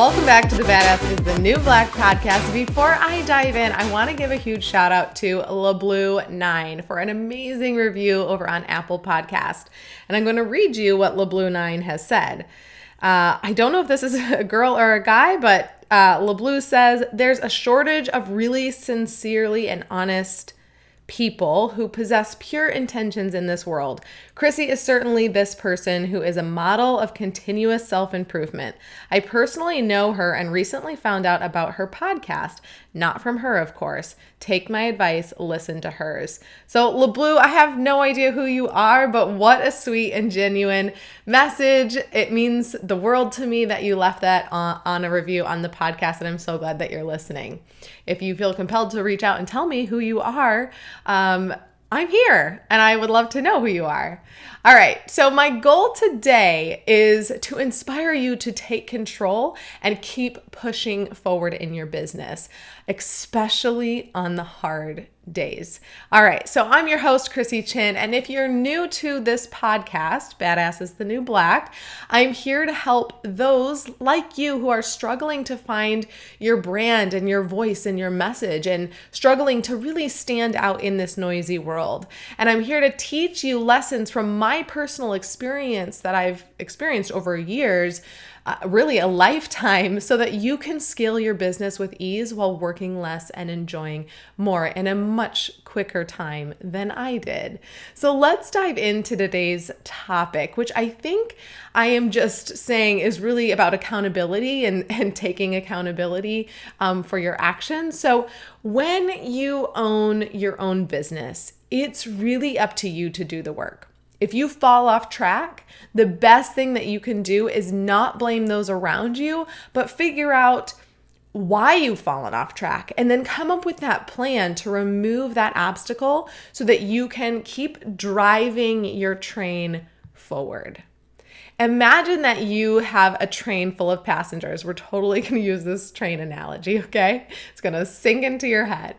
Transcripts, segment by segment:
Welcome back to the Badass is the New Black podcast. Before I dive in, I want to give a huge shout out to LeBlue9 for an amazing review over on Apple Podcast. And I'm going to read you what LeBlue9 has said. I don't know if this is a girl or a guy, but LeBlue says, there's a shortage of really sincerely and honest people who possess pure intentions in this world. Chrissy is certainly this person who is a model of continuous self-improvement. I personally know her and recently found out about her podcast. Not from her, of course. Take my advice, listen to hers. So LeBlue, I have no idea who you are, but what a sweet and genuine message. It means the world to me that you left that on a review on the podcast, and I'm so glad that you're listening. If you feel compelled to reach out and tell me who you are, I'm here and I would love to know who you are. All right, so my goal today is to inspire you to take control and keep pushing forward in your business, especially on the hard days. All right, so I'm your host, Chrissy Chin, and if you're new to this podcast, Badass is the New Black, I'm here to help those like you who are struggling to find your brand and your voice and your message and struggling to really stand out in this noisy world. And I'm here to teach you lessons from my personal experience that I've experienced over years, really a lifetime, so that you can scale your business with ease while working less and enjoying more in a much quicker time than I did. So let's dive into today's topic, which I think I am just saying is really about accountability and taking accountability for your actions. So when you own your own business, it's really up to you to do the work. If you fall off track, the best thing that you can do is not blame those around you, but figure out why you've fallen off track and then come up with that plan to remove that obstacle so that you can keep driving your train forward. Imagine that you have a train full of passengers. We're totally going to use this train analogy, okay? It's going to sink into your head.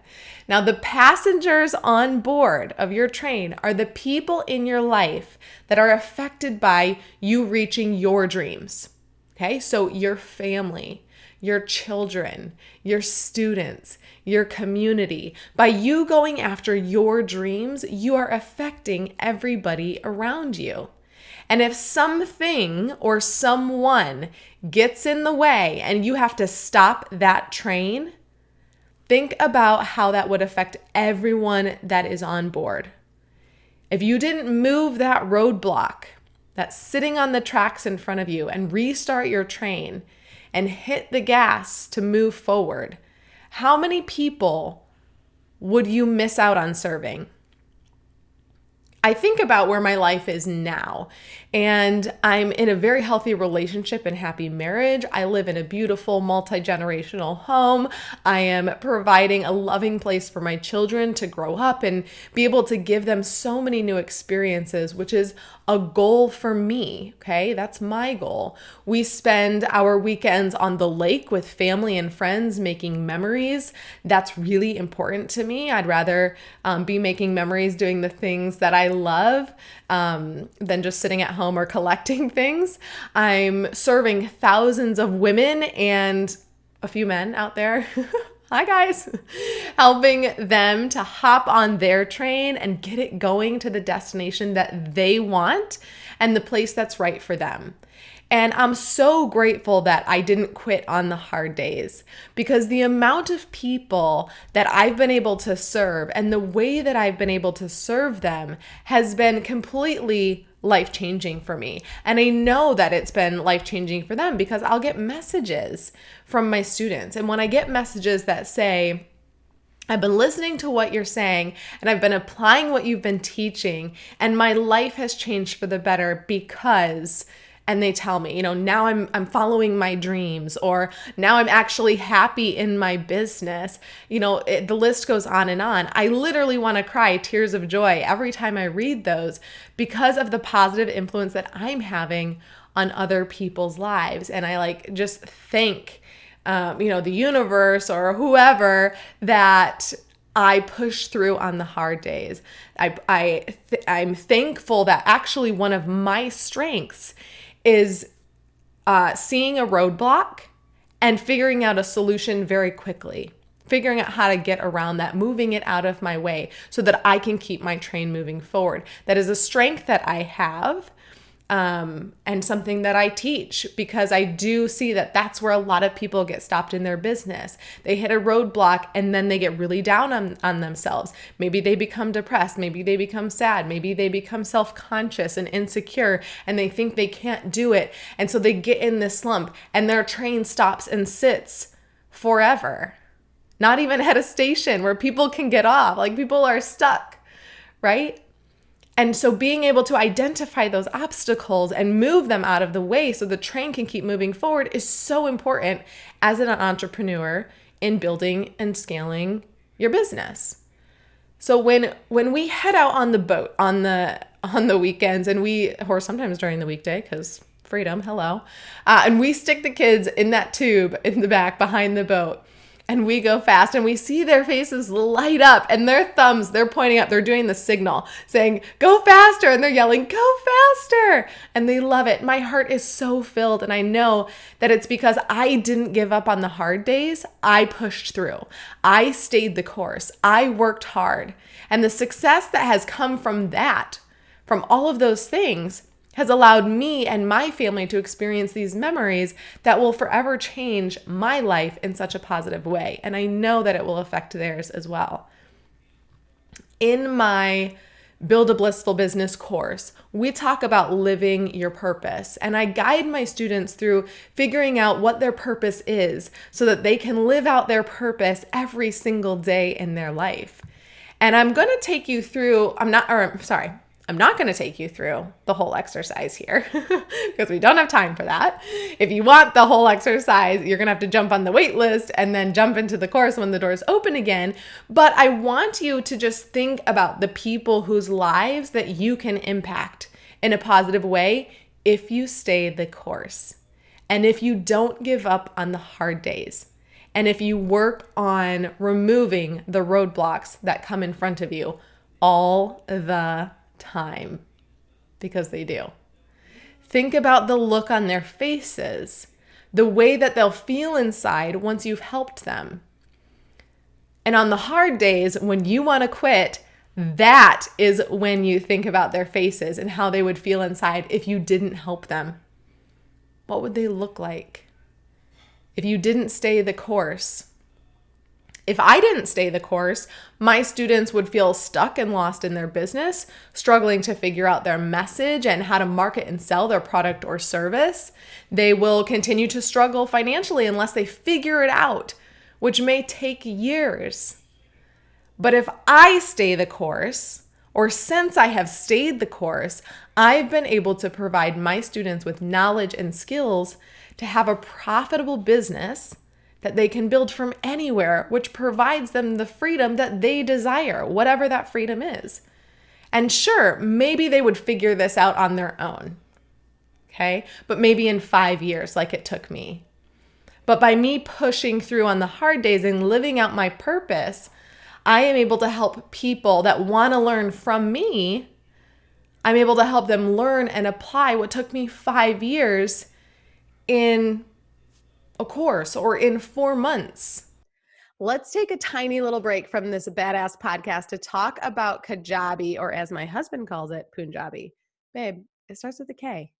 Now, the passengers on board of your train are the people in your life that are affected by you reaching your dreams, okay? So your family, your children, your students, your community. By you going after your dreams, you are affecting everybody around you. And if something or someone gets in the way and you have to stop that train, think about how that would affect everyone that is on board. If you didn't move that roadblock that's sitting on the tracks in front of you and restart your train and hit the gas to move forward, how many people would you miss out on serving? I think about where my life is now, and I'm in a very healthy relationship and happy marriage. I live in a beautiful multi-generational home. I am providing a loving place for my children to grow up and be able to give them so many new experiences, which is a goal for me, okay? That's my goal. We spend our weekends on the lake with family and friends making memories. That's really important to me. I'd rather be making memories doing the things that I love than just sitting at home or collecting things. I'm serving thousands of women and a few men out there. Hi guys, helping them to hop on their train and get it going to the destination that they want and the place that's right for them. And I'm so grateful that I didn't quit on the hard days, because the amount of people that I've been able to serve and the way that I've been able to serve them has been completely life-changing for me. And I know that it's been life-changing for them because I'll get messages from my students. And when I get messages that say, I've been listening to what you're saying and I've been applying what you've been teaching and my life has changed for the better because, and they tell me, now I'm following my dreams, or now I'm actually happy in my business. The list goes on and on. I literally want to cry tears of joy every time I read those because of the positive influence that I'm having on other people's lives. And I just thank, the universe or whoever that I push through on the hard days. I'm thankful that actually one of my strengths is seeing a roadblock and figuring out a solution very quickly, figuring out how to get around that, moving it out of my way so that I can keep my train moving forward. That is a strength that I have, and something that I teach, because I do see that that's where a lot of people get stopped in their business. They hit a roadblock and then they get really down on themselves. Maybe they become depressed. Maybe they become sad. Maybe they become self-conscious and insecure and they think they can't do it. And so they get in this slump and their train stops and sits forever. Not even at a station where people can get off. Like, people are stuck, right? And so being able to identify those obstacles and move them out of the way so the train can keep moving forward is so important as an entrepreneur in building and scaling your business. So when we head out on the boat on the weekends, and or sometimes during the weekday, because freedom, hello, and we stick the kids in that tube in the back behind the boat, and we go fast and we see their faces light up and their thumbs, they're pointing up, they're doing the signal saying, go faster. And they're yelling, go faster. And they love it. My heart is so filled. And I know that it's because I didn't give up on the hard days. I pushed through. I stayed the course. I worked hard. And the success that has come from that, from all of those things, has allowed me and my family to experience these memories that will forever change my life in such a positive way. And I know that it will affect theirs as well. In my Build a Blissful Business course, we talk about living your purpose. And I guide my students through figuring out what their purpose is so that they can live out their purpose every single day in their life. And I'm going to take you through, I'm not going to take you through the whole exercise here because we don't have time for that. If you want the whole exercise, you're going to have to jump on the wait list and then jump into the course when the doors open again. But I want you to just think about the people whose lives that you can impact in a positive way if you stay the course. And if you don't give up on the hard days. And if you work on removing the roadblocks that come in front of you all the time, because they do. Think about the look on their faces, the way that they'll feel inside once you've helped them. And on the hard days when you want to quit, that is when you think about their faces and how they would feel inside if you didn't help them. What would they look like if you didn't stay the course? If I didn't stay the course, my students would feel stuck and lost in their business, struggling to figure out their message and how to market and sell their product or service. They will continue to struggle financially unless they figure it out, which may take years. But if I stay the course, or since I have stayed the course, I've been able to provide my students with knowledge and skills to have a profitable business that they can build from anywhere, which provides them the freedom that they desire, whatever that freedom is. And sure, maybe they would figure this out on their own, okay? But maybe in 5 years, like it took me. But by me pushing through on the hard days and living out my purpose, I am able to help people that want to learn from me. I'm able to help them learn and apply what took me 5 years in a course or in 4 months. Let's take a tiny little break from this badass podcast to talk about Kajabi, or as my husband calls it, Punjabi. Babe, it starts with a K.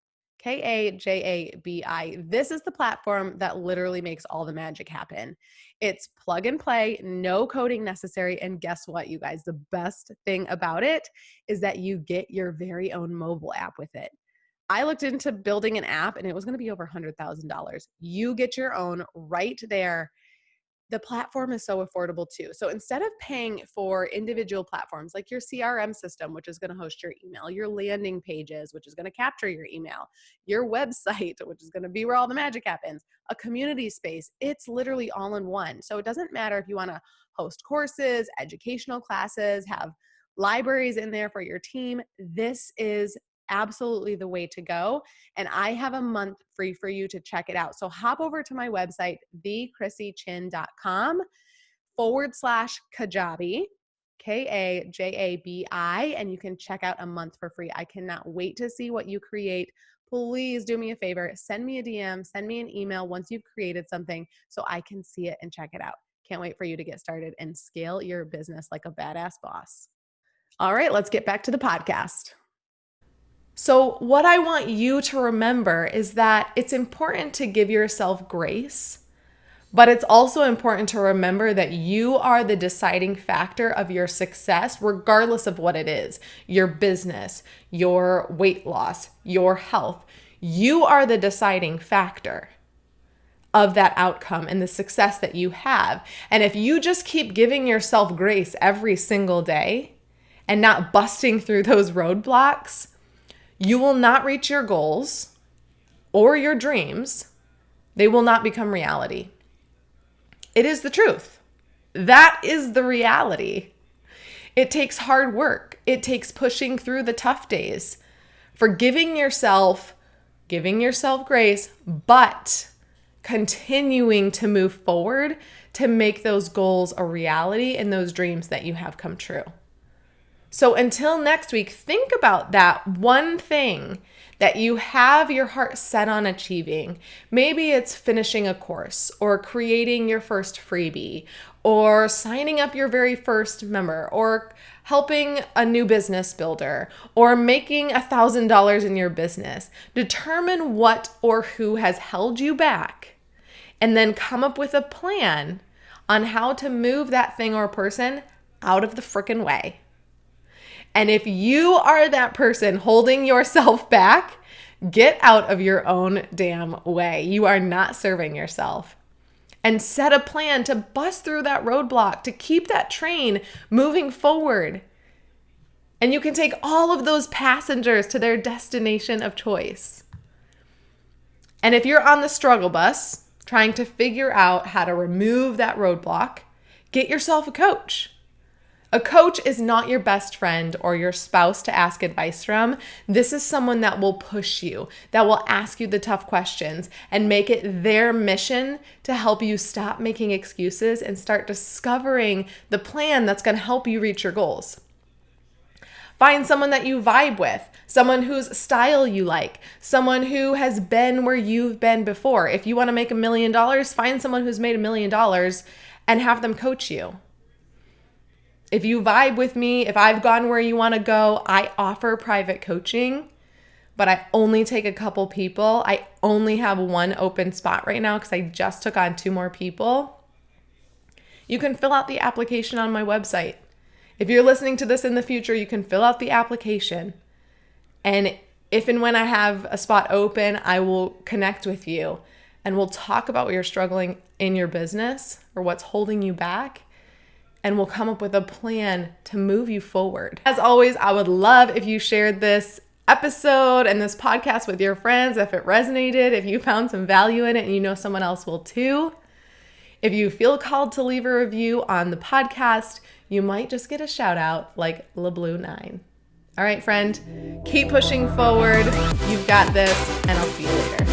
Kajabi. This is the platform that literally makes all the magic happen. It's plug and play, no coding necessary. And guess what, you guys? The best thing about it is that you get your very own mobile app with it. I looked into building an app and it was going to be over $100,000. You get your own right there. The platform is so affordable too. So instead of paying for individual platforms like your CRM system, which is going to host your email, your landing pages, which is going to capture your email, your website, which is going to be where all the magic happens, a community space, it's literally all in one. So it doesn't matter if you want to host courses, educational classes, have libraries in there for your team. This is absolutely the way to go. And I have a month free for you to check it out. So hop over to my website, thechrissychin.com/Kajabi, Kajabi, and you can check out a month for free. I cannot wait to see what you create. please do me a favor. Send me a DM, send me an email once you've created something so I can see it and check it out. Can't wait for you to get started and scale your business like a badass boss. All right, let's get back to the podcast. So what I want you to remember is that it's important to give yourself grace, but it's also important to remember that you are the deciding factor of your success, regardless of what it is, your business, your weight loss, your health. You are the deciding factor of that outcome and the success that you have. And if you just keep giving yourself grace every single day and not busting through those roadblocks, you will not reach your goals or your dreams. They will not become reality. It is the truth. That is the reality. It takes hard work. It takes pushing through the tough days, forgiving yourself, giving yourself grace, but continuing to move forward to make those goals a reality and those dreams that you have come true. So until next week, think about that one thing that you have your heart set on achieving. Maybe it's finishing a course or creating your first freebie or signing up your very first member or helping a new business builder or making $1,000 in your business. Determine what or who has held you back and then come up with a plan on how to move that thing or person out of the frickin' way. And if you are that person holding yourself back, get out of your own damn way. You are not serving yourself. And set a plan to bust through that roadblock, to keep that train moving forward. And you can take all of those passengers to their destination of choice. And if you're on the struggle bus, trying to figure out how to remove that roadblock, get yourself a coach. A coach is not your best friend or your spouse to ask advice from. This is someone that will push you, that will ask you the tough questions and make it their mission to help you stop making excuses and start discovering the plan that's going to help you reach your goals. Find someone that you vibe with, someone whose style you like, someone who has been where you've been before. If you want to make $1 million, find someone who's made $1 million and have them coach you. If you vibe with me, if I've gone where you want to go, I offer private coaching, but I only take a couple people. I only have one open spot right now because I just took on 2 more people. You can fill out the application on my website. If you're listening to this in the future, you can fill out the application. And if and when I have a spot open, I will connect with you and we'll talk about what you're struggling in your business or what's holding you back. And we'll come up with a plan to move you forward. As always, I would love if you shared this episode and this podcast with your friends, if it resonated, if you found some value in it and you know someone else will too. If you feel called to leave a review on the podcast, you might just get a shout out like LeBlue9. All right, friend, keep pushing forward. You've got this, and I'll see you later.